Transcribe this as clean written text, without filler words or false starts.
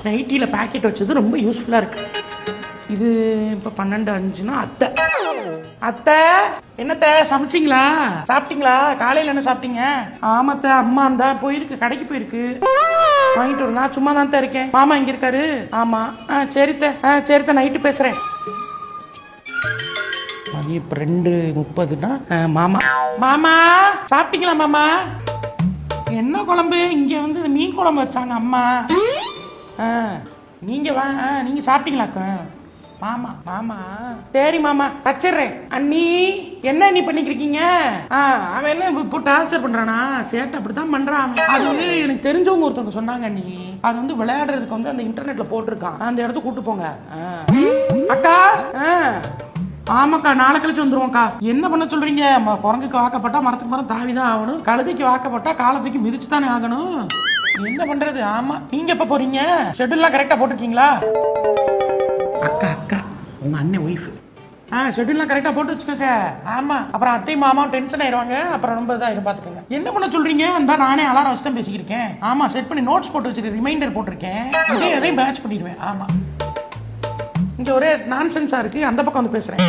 நைட்டியில் packet வச்சது ரொம்ப யூஸ்ஃபுல்லாக இருக்கு. இது இப்போ 12:05னா அத்தை அத்தை என்னத்த சமைச்சிங்களா? சாப்பிட்டீங்களா? காலையில் என்ன சாப்பிட்டீங்க? ஆமாத்த அம்மா தான் போயிருக்கு, கடைக்கு போயிருக்கு, வாங்கிட்டு வரும். நான் சும்மா தான் இருக்கேன். மாமா இங்க இருக்காரு. ஆமா சரித்த சரித்த நைட்டு பேசுறேன். மணி இப்போ 2:30னா மாமா மாமா சாப்பிட்டீங்களா? மாமா என்ன குழம்பு? இங்க வந்து மீன் குழம்பு வச்சாங்க அம்மா. நீங்க வா, நீங்க சாப்பிட்டீங்களாக்கா? மாமா மாமா சரி மாமா வச்சிடுறேன். அண்ணி என்ன அண்ணி பண்ணிக்கிறீங்க? அவன் என்ன இப்போ டார்ச்சர் பண்றானா? சேட்டை அப்படித்தான் பண்றான். அது எனக்கு தெரிஞ்சவங்க ஒருத்தவங்க சொன்னாங்க அண்ணி, அது வந்து விளையாடுறதுக்கு வந்து அந்த இன்டர்நெட்ல போட்டிருக்கான், அந்த இடத்துக்கு கூட்டு போங்க. அக்கா ஆமாக்கா நாளை கழிச்சு வந்துருவோம்க்கா. என்ன பண்ண சொல்றீங்க? குரங்குக்கு வாக்கப்பட்டா மரத்துக்கு மரம் தாவிதான் ஆகணும், கழுதைக்கு வாக்கப்பட்டா காலத்துக்கு மிதிச்சு தானே ஆகணும். என்ன பண்றது? ஆமா நீங்க எப்ப போறீங்க? ஷெட்யூல்லாம் கரெக்டா போட்டிருக்கீங்களா? அக்கா அக்கா உங்க அண்ணன் ஒய்ஃப் ஷெட்யூல்லாம் கரெக்டா போட்டு வச்சுக்கோங்க. ஆமா அப்புறம் அத்தை மாமா டென்ஷன் ஆயிடுவாங்க, அப்புறம் ரொம்ப இதாக பாத்துக்கோங்க. என்ன பண்ண சொல்றீங்க? அந்த நானே அலாரம் வச்சு தான் பேசிக்கிறேன். ஆமா செட் பண்ணி நோட்ஸ் போட்டு வச்சிருக்கேன், ரிமைண்டர் போட்டிருக்கேன், எதையும் பேட்ச் பண்ணிடுவேன். ஆமா இங்க ஒரே நான்சென்ஸா இருக்கு, அந்த பக்கம் வந்து பேசுறேன்.